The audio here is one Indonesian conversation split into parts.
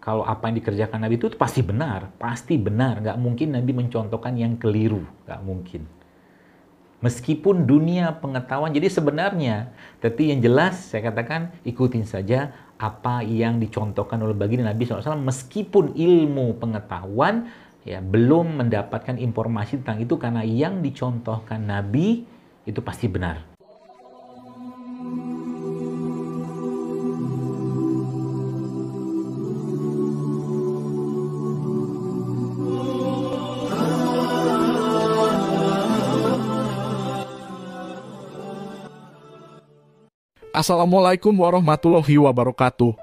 kalau apa yang dikerjakan Nabi itu pasti benar, nggak mungkin Nabi mencontohkan yang keliru, nggak mungkin. Meskipun dunia pengetahuan, jadi sebenarnya, tapi yang jelas saya katakan ikutin saja apa yang dicontohkan oleh baginda Nabi SAW, meskipun ilmu pengetahuan ya belum mendapatkan informasi tentang itu, karena yang dicontohkan Nabi itu pasti benar. Assalamualaikum warahmatullahi wabarakatuh.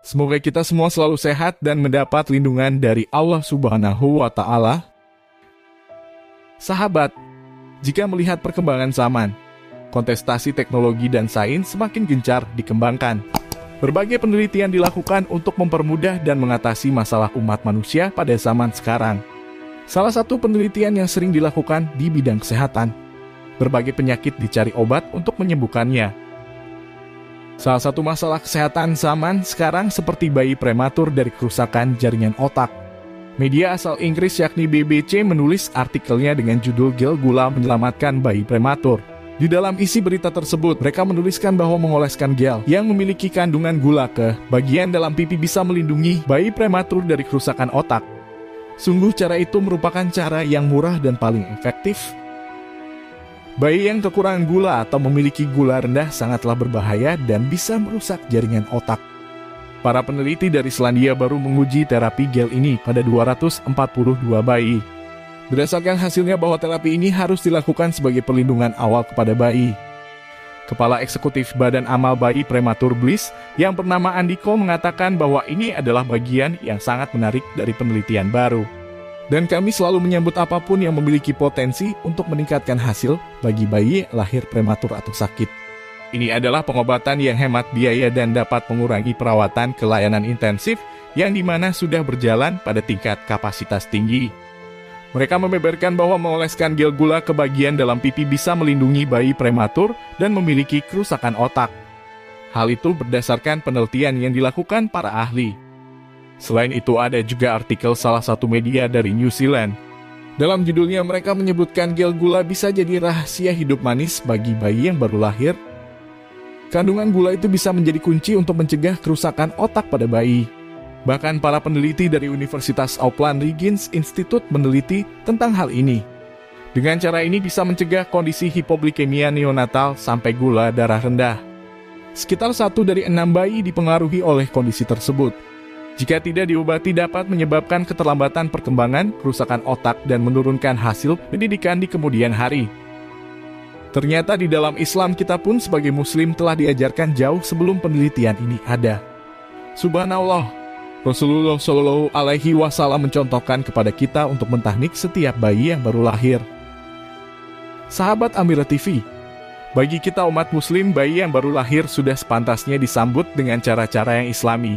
Semoga kita semua selalu sehat dan mendapat lindungan dari Allah Subhanahu wa Ta'ala. Sahabat, jika melihat perkembangan zaman, kontestasi teknologi dan sains semakin gencar dikembangkan. Berbagai penelitian dilakukan untuk mempermudah dan mengatasi masalah umat manusia pada zaman sekarang. Salah satu penelitian yang sering dilakukan di bidang kesehatan. Berbagai penyakit dicari obat untuk menyembuhkannya. Salah satu masalah kesehatan zaman sekarang seperti bayi prematur dari kerusakan jaringan otak. Media asal Inggris yakni BBC menulis artikelnya dengan judul Gel Gula Menyelamatkan Bayi Prematur. Di dalam isi berita tersebut, mereka menuliskan bahwa mengoleskan gel yang memiliki kandungan gula ke bagian dalam pipi bisa melindungi bayi prematur dari kerusakan otak. Sungguh cara itu merupakan cara yang murah dan paling efektif. Bayi yang kekurangan gula atau memiliki gula rendah sangatlah berbahaya dan bisa merusak jaringan otak. Para peneliti dari Selandia Baru menguji terapi gel ini pada 242 bayi. Berdasarkan hasilnya bahwa terapi ini harus dilakukan sebagai perlindungan awal kepada bayi. Kepala Eksekutif Badan Amal Bayi Prematur Bliss yang bernama Andiko mengatakan bahwa ini adalah bagian yang sangat menarik dari penelitian baru. Dan kami selalu menyambut apapun yang memiliki potensi untuk meningkatkan hasil bagi bayi lahir prematur atau sakit. Ini adalah pengobatan yang hemat biaya dan dapat mengurangi perawatan ke layanan intensif yang dimana sudah berjalan pada tingkat kapasitas tinggi. Mereka membeberkan bahwa mengoleskan gel gula ke bagian dalam pipi bisa melindungi bayi prematur dan memiliki kerusakan otak. Hal itu berdasarkan penelitian yang dilakukan para ahli. Selain itu ada juga artikel salah satu media dari New Zealand. Dalam judulnya mereka menyebutkan gel gula bisa jadi rahasia hidup manis bagi bayi yang baru lahir. Kandungan gula itu bisa menjadi kunci untuk mencegah kerusakan otak pada bayi. Bahkan para peneliti dari Universitas Auckland Regis Institute meneliti tentang hal ini. Dengan cara ini bisa mencegah kondisi hipoglikemia neonatal sampai gula darah rendah. Sekitar 1 dari 6 bayi dipengaruhi oleh kondisi tersebut. Jika tidak diobati dapat menyebabkan keterlambatan perkembangan, kerusakan otak, dan menurunkan hasil pendidikan di kemudian hari. Ternyata di dalam Islam kita pun sebagai muslim telah diajarkan jauh sebelum penelitian ini ada. Subhanallah, Rasulullah Shallallahu Alaihi Wasallam mencontohkan kepada kita untuk mentahnik setiap bayi yang baru lahir. Sahabat Amira TV, bagi kita umat muslim, bayi yang baru lahir sudah sepantasnya disambut dengan cara-cara yang islami.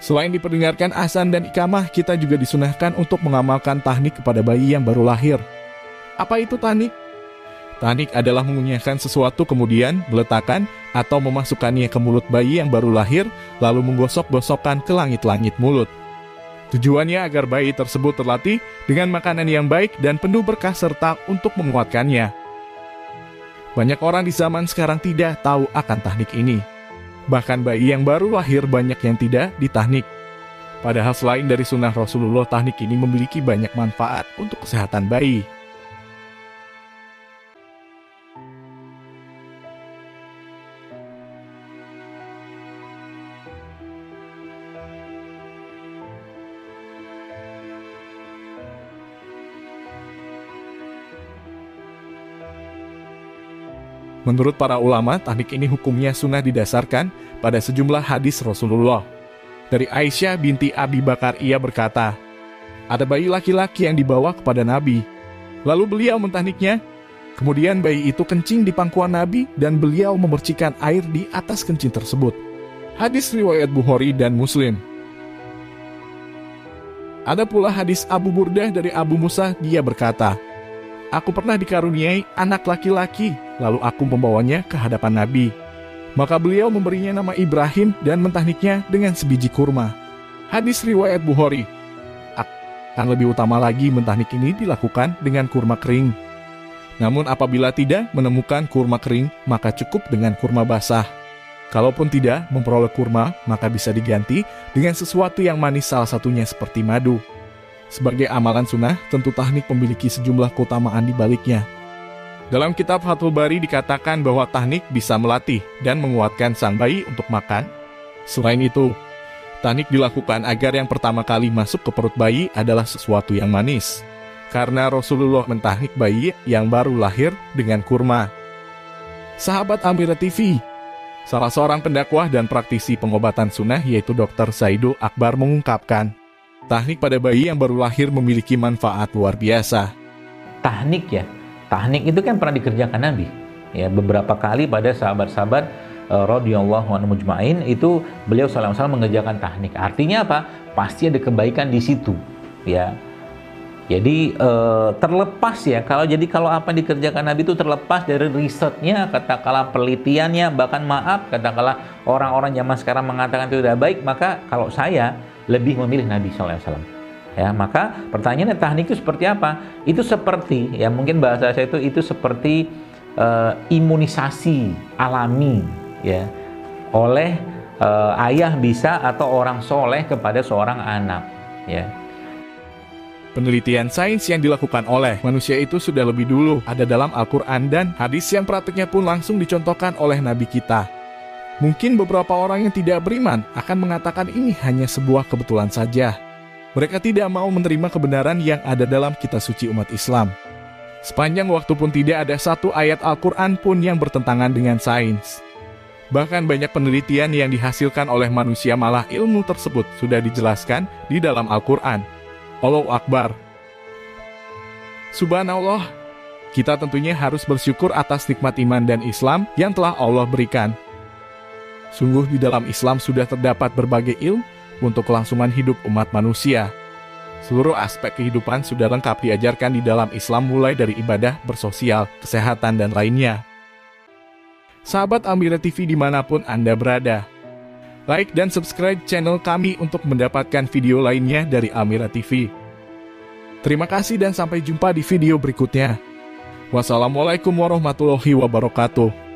Selain diperdengarkan azan dan iqamah, kita juga disunahkan untuk mengamalkan tahnik kepada bayi yang baru lahir. Apa itu tahnik? Tahnik adalah mengunyahkan sesuatu kemudian meletakkan atau memasukkannya ke mulut bayi yang baru lahir, lalu menggosok-gosokkan ke langit-langit mulut. Tujuannya agar bayi tersebut terlatih dengan makanan yang baik dan penuh berkah serta untuk menguatkannya. Banyak orang di zaman sekarang tidak tahu akan tahnik ini. Bahkan bayi yang baru lahir banyak yang tidak ditahnik. Padahal selain dari sunnah Rasulullah, tahnik ini memiliki banyak manfaat untuk kesehatan bayi. Menurut para ulama, tahnik ini hukumnya sunnah didasarkan pada sejumlah hadis Rasulullah. Dari Aisyah binti Abi Bakar, ia berkata, ada bayi laki-laki yang dibawa kepada Nabi. Lalu beliau mentahniknya. Kemudian bayi itu kencing di pangkuan Nabi dan beliau memercikan air di atas kencing tersebut. Hadis riwayat Bukhari dan Muslim. Ada pula hadis Abu Burdah dari Abu Musa, dia berkata, aku pernah dikaruniai anak laki-laki, lalu aku membawanya ke hadapan Nabi. Maka beliau memberinya nama Ibrahim dan mentahniknya dengan sebiji kurma. Hadis riwayat Bukhari. Akan lebih utama lagi mentahnik ini dilakukan dengan kurma kering. Namun apabila tidak menemukan kurma kering, maka cukup dengan kurma basah. Kalaupun tidak memperoleh kurma, maka bisa diganti dengan sesuatu yang manis, salah satunya seperti madu. Sebagai amalan sunnah, tentu tahnik memiliki sejumlah keutamaan di baliknya. Dalam kitab Fathul Bari dikatakan bahwa tahnik bisa melatih dan menguatkan sang bayi untuk makan. Selain itu, tahnik dilakukan agar yang pertama kali masuk ke perut bayi adalah sesuatu yang manis. Karena Rasulullah mentahnik bayi yang baru lahir dengan kurma. Sahabat Amira TV, salah seorang pendakwah dan praktisi pengobatan sunnah yaitu Dr. Zaidul Akbar mengungkapkan, tahnik pada bayi yang baru lahir memiliki manfaat luar biasa. Tahnik itu kan pernah dikerjakan Nabi. Ya, beberapa kali pada sahabat-sahabat radhiyallahu anhum mujma'in itu beliau sallallahu alaihi wasallam mengerjakan tahnik. Artinya apa? Pasti ada kebaikan di situ, ya. Jadi terlepas ya, kalau apa yang dikerjakan Nabi itu terlepas dari risetnya, katakanlah penelitiannya, bahkan maaf, katakanlah orang-orang zaman sekarang mengatakan itu tidak baik, maka kalau saya lebih memilih Nabi SAW. Ya, maka pertanyaannya tahnik itu seperti apa? Itu seperti, ya mungkin bahasa saya itu seperti imunisasi alami, ya, oleh ayah bisa atau orang soleh kepada seorang anak, ya. Penelitian sains yang dilakukan oleh manusia itu sudah lebih dulu ada dalam Al-Quran dan hadis yang praktiknya pun langsung dicontohkan oleh Nabi kita. Mungkin beberapa orang yang tidak beriman akan mengatakan ini hanya sebuah kebetulan saja. Mereka tidak mau menerima kebenaran yang ada dalam kitab suci umat Islam. Sepanjang waktu pun tidak ada satu ayat Al-Quran pun yang bertentangan dengan sains. Bahkan banyak penelitian yang dihasilkan oleh manusia malah ilmu tersebut sudah dijelaskan di dalam Al-Quran. Allahu Akbar. Subhanallah. Kita tentunya harus bersyukur atas nikmat iman dan Islam yang telah Allah berikan. Sungguh di dalam Islam sudah terdapat berbagai ilmu untuk kelangsungan hidup umat manusia. Seluruh aspek kehidupan sudah lengkap diajarkan di dalam Islam mulai dari ibadah, bersosial, kesehatan, dan lainnya. Sahabat Amira TV dimanapun Anda berada, like dan subscribe channel kami untuk mendapatkan video lainnya dari Amira TV. Terima kasih dan sampai jumpa di video berikutnya. Wassalamualaikum warahmatullahi wabarakatuh.